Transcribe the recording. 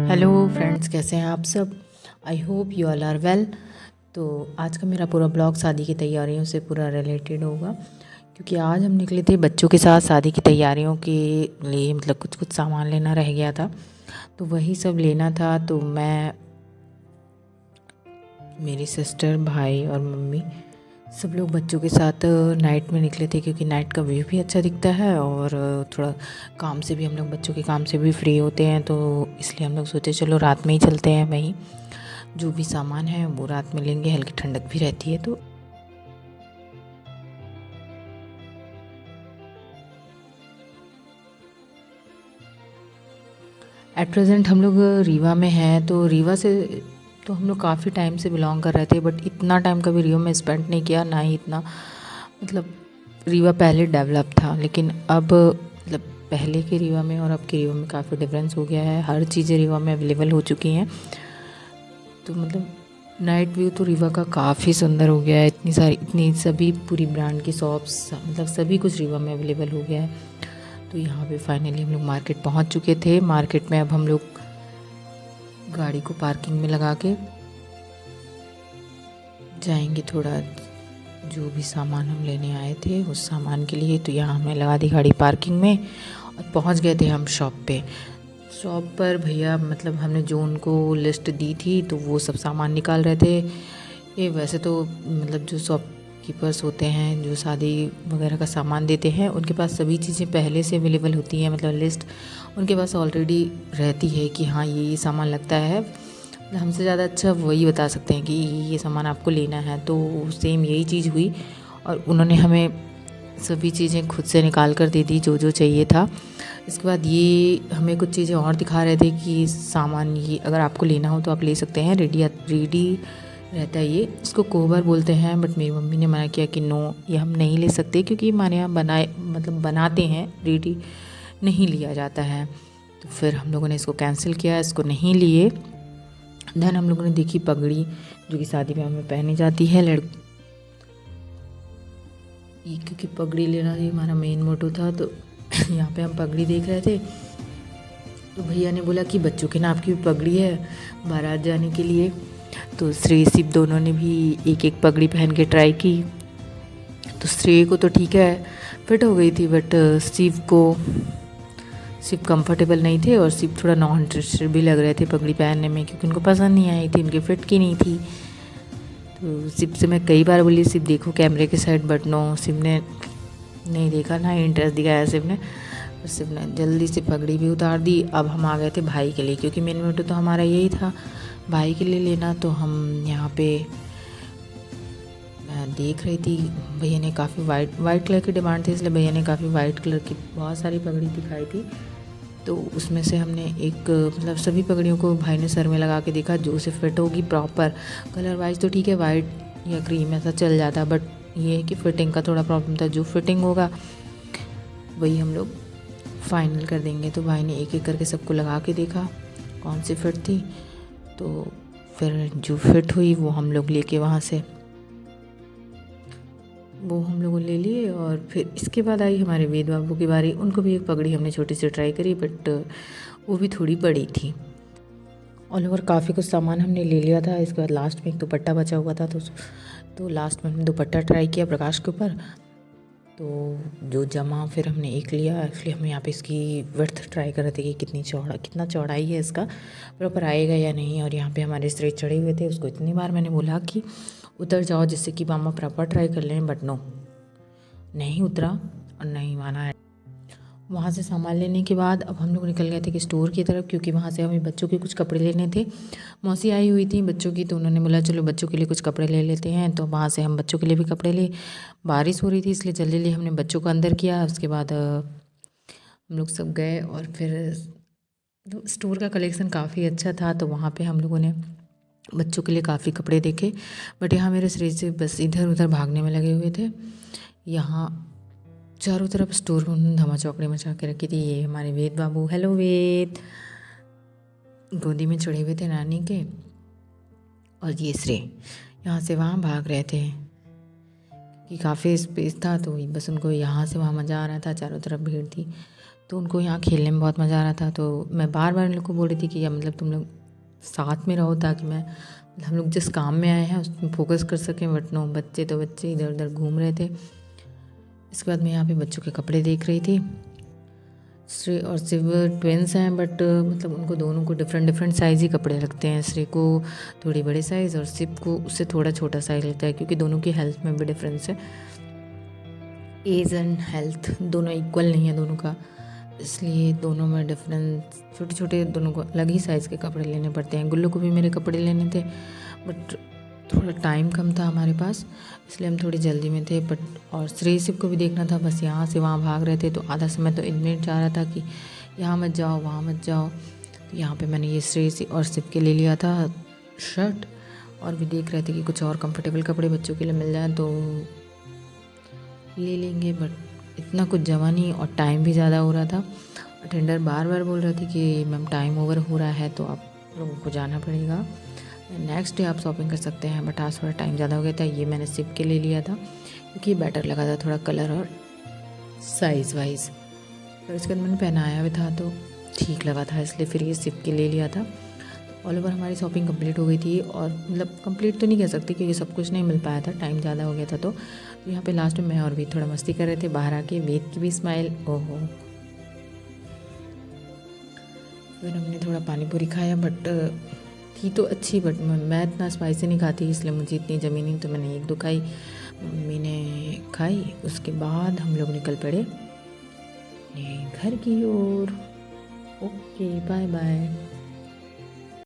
Hello friends, कैसे हैं आप सब। I hope you all are well. तो आज का मेरा पूरा ब्लॉग शादी की तैयारियों से पूरा रिलेटेड होगा, क्योंकि आज हम निकले थे बच्चों के साथ शादी की तैयारियों के लिए। मतलब कुछ कुछ सामान लेना रह गया था, तो वही सब लेना था। तो मैं, मेरी सिस्टर, भाई और मम्मी सब लोग बच्चों के साथ नाइट में निकले थे, क्योंकि नाइट का व्यू भी अच्छा दिखता है और थोड़ा काम से भी हम लोग, बच्चों के काम से भी फ्री होते हैं। तो इसलिए हम लोग सोचे चलो रात में ही चलते हैं। वहीं जो भी सामान है वो रात में लेंगे, हल्की ठंडक भी रहती है। तो एट प्रेजेंट हम लोग रीवा में हैं। तो रीवा से तो हम लोग काफ़ी टाइम से बिलोंग कर रहे थे, बट इतना टाइम कभी रीवा में स्पेंड नहीं किया, ना ही इतना। मतलब रीवा पहले डेवलप था, लेकिन अब मतलब पहले के रीवा में और अब के रीवा में काफ़ी डिफरेंस हो गया है। हर चीज़ें रीवा में अवेलेबल हो चुकी हैं। तो मतलब नाइट व्यू तो रीवा का काफ़ी सुंदर हो गया है। इतनी सभी पूरी ब्रांड की शॉप्स, मतलब सभी कुछ रीवा में अवेलेबल हो गया है। तो यहाँ पे फाइनली हम लोग मार्केट पहुँच चुके थे। मार्केट में अब हम लोग गाड़ी को पार्किंग में लगा के जाएंगे थोड़ा, जो भी सामान हम लेने आए थे उस सामान के लिए। तो यहाँ हमने लगा दी गाड़ी पार्किंग में और पहुँच गए थे हम शॉप पे। शॉप पर भैया, मतलब हमने जो उनको लिस्ट दी थी तो वो सब सामान निकाल रहे थे। ये वैसे तो मतलब जो शॉपकीपर्स होते हैं, जो शादी वगैरह का सामान देते हैं, उनके पास सभी चीज़ें पहले से अवेलेबल होती हैं। मतलब लिस्ट उनके पास ऑलरेडी रहती है कि हाँ ये सामान लगता है। मतलब हमसे ज़्यादा अच्छा वही बता सकते हैं कि ये सामान आपको लेना है। तो सेम यही चीज़ हुई और उन्होंने हमें सभी चीज़ें खुद से निकाल कर दे दी जो जो चाहिए था। इसके बाद ये हमें कुछ चीज़ें और दिखा रहे थे कि सामान ये अगर आपको लेना हो तो आप ले सकते हैं, रेडी रेडी रहता है। ये इसको कोहबर बोलते हैं, बट मेरी मम्मी ने मना किया कि नो, ये हम नहीं ले सकते, क्योंकि हमारे यहाँ बनाते हैं, रेडी नहीं लिया जाता है। तो फिर हम लोगों ने इसको कैंसिल किया, इसको नहीं लिए। देन हम लोगों ने देखी पगड़ी, जो कि शादी ब्याह में पहनी जाती है क्योंकि पगड़ी लेना ही हमारा मेन मोटो था। तो यहाँ पे हम पगड़ी देख रहे थे, तो भैया ने बोला कि बच्चों के नाप की भी पगड़ी है बारात जाने के लिए। तो श्रेय शिव दोनों ने भी एक एक पगड़ी पहन के ट्राई की। तो श्रेय को तो ठीक है, फिट हो गई थी, बट शिव कंफर्टेबल नहीं थे और शिव थोड़ा नॉन इंटरेस्टेड भी लग रहे थे पगड़ी पहनने में, क्योंकि उनको पसंद नहीं आई थी, उनकी फिट की नहीं थी। तो शिव से मैं कई बार बोली शिव देखो कैमरे के साइड, बट नो, शिव ने नहीं देखा, ना इंटरेस्ट दिखाया शिव ने। शिव ने जल्दी से पगड़ी भी उतार दी। अब हम आ गए थे भाई के लिए, क्योंकि मेन मोटो तो हमारा यही था भाई के लिए लेना। तो हम यहाँ पे मैं देख रही थी, भैया ने काफ़ी वाइट कलर की डिमांड थी, इसलिए भैया ने काफ़ी वाइट कलर की बहुत सारी पगड़ी दिखाई थी। तो उसमें से हमने एक, मतलब सभी पगड़ियों को भाई ने सर में लगा के देखा, जो उसे फिट होगी प्रॉपर। कलर वाइज तो ठीक है, वाइट या क्रीम ऐसा चल जाता, बट ये है कि फिटिंग का थोड़ा प्रॉब्लम था। जो फिटिंग होगा वही हम लोग फाइनल कर देंगे। तो भाई ने एक एक करके सबको लगा के देखा कौन सी फिट थी। तो फिर जो फिट हुई वो हम लोग लेके वहाँ से वो हम लोगों ले लिए। और फिर इसके बाद आई हमारे वेद बाबू की बारी। उनको भी एक पगड़ी हमने छोटी सी ट्राई करी, बट वो भी थोड़ी बड़ी थी। ऑल ओवर काफ़ी कुछ सामान हमने ले लिया था। इसके बाद लास्ट में एक दुपट्टा बचा हुआ था, तो लास्ट में हमने दुपट्टा ट्राई किया प्रकाश के ऊपर। तो जो जमा फिर हमने एक लिया। एक्चुअली हम यहाँ पे इसकी विड्थ ट्राई कर रहे थे कि कितना चौड़ाई है इसका, प्रॉपर आएगा या नहीं। और यहाँ पे हमारे स्ट्रेट चढ़े हुए थे, उसको इतनी बार मैंने बोला कि उतर जाओ, जिससे कि मामा प्रॉपर ट्राई कर लें, बट नो, नहीं उतरा और नहीं माना है। वहाँ से सामान लेने के बाद अब हम लोग निकल गए थे कि स्टोर की तरफ, क्योंकि वहाँ से हमें बच्चों के कुछ कपड़े लेने थे। मौसी आई हुई थी बच्चों की, तो उन्होंने बोला चलो बच्चों के लिए कुछ कपड़े ले लेते हैं। तो वहाँ से हम बच्चों के लिए भी कपड़े लिए। बारिश हो रही थी, इसलिए जल्दी जल्दी हमने बच्चों को अंदर किया। उसके बाद हम लोग सब गए, और फिर तो स्टोर का कलेक्शन काफ़ी अच्छा था। तो वहाँ पे हम लोगों ने बच्चों के लिए काफ़ी कपड़े देखे, बट यहाँ मेरे शरीर से बस इधर उधर भागने में लगे हुए थे। यहाँ चारों तरफ स्टोर में उन्होंने धमा चौकड़ी मचा के रखी थी। ये हमारे वेद बाबू, हेलो वेद, गोदी में चढ़े हुए थे नानी के। और ये श्रेय यहाँ से वहाँ भाग रहे थे कि काफ़ी स्पेस था, तो बस उनको यहाँ से वहाँ मज़ा आ रहा था, चारों तरफ भीड़ थी। तो उनको यहाँ खेलने में बहुत मज़ा आ रहा था। तो मैं बार बार इन लोग को बोल रही थी कि या मतलब तुम लोग साथ में रहो ताकि हम लोग जिस काम में आए हैं उसमें फोकस कर सकें। बट नो, बच्चे तो बच्चे इधर उधर घूम रहे थे। इसके बाद मैं यहाँ पे बच्चों के कपड़े देख रही थी। श्रेय और शिव ट्विंस हैं, बट मतलब उनको दोनों को डिफरेंट साइज़ ही कपड़े लगते हैं। श्रेय को थोड़ी बड़े साइज़ और शिव को उससे थोड़ा छोटा साइज़ लगता है, क्योंकि दोनों की हेल्थ में भी डिफरेंस है। एज एंड हेल्थ दोनों इक्वल नहीं है दोनों का, इसलिए दोनों में डिफरेंस, छोटे छोटे दोनों को अलग ही साइज़ के कपड़े लेने पड़ते हैं। गुल्लू को भी मेरे कपड़े लेने थे, बट थोड़ा टाइम कम था हमारे पास, इसलिए हम थोड़ी जल्दी में थे। बट और श्रेय शिव को भी देखना था, बस यहाँ से वहाँ भाग रहे थे। तो आधा समय तो इनमें जा रहा था कि यहाँ मत जाओ वहाँ मत जाओ। तो यहाँ पे मैंने ये श्रेय और शिव के ले लिया था शर्ट, और भी देख रहे थे कि कुछ और कंफर्टेबल कपड़े बच्चों के लिए मिल जाए तो ले लेंगे। बट इतना कुछ जमा नहीं और टाइम भी ज़्यादा हो रहा था। अटेंडर बार बार बोल रहे थे कि मैम टाइम ओवर हो रहा है तो आप लोगों को जाना पड़ेगा, नेक्स्ट डे आप शॉपिंग कर सकते हैं। बट आज थोड़ा टाइम ज़्यादा हो गया था। ये मैंने शिव के ले लिया था क्योंकि बेटर लगा था थोड़ा कलर और साइज़ वाइज। और इसके बाद मैंने पहनाया भी था तो ठीक लगा था, इसलिए फिर ये शिव के ले लिया था। ऑल ओवर हमारी शॉपिंग कंप्लीट हो गई थी, और मतलब कंप्लीट तो नहीं कह सकती क्योंकि सब कुछ नहीं मिल पाया था, टाइम ज़्यादा हो गया था। तो यहाँ पे लास्ट में मैं और वेद थोड़ा मस्ती कर रहे थे बाहर आके। वेद की भी स्माइल, ओहो। फिर हमने थोड़ा पानी पूरी खाया, बट थी तो अच्छी, बट मैं इतना स्पाइसी नहीं खाती, इसलिए मुझे इतनी जमी नहीं, तो मैंने एक दो खाई, मम्मी ने खाई। उसके बाद हम लोग निकल पड़े अपने घर की ओर। Okay, bye bye.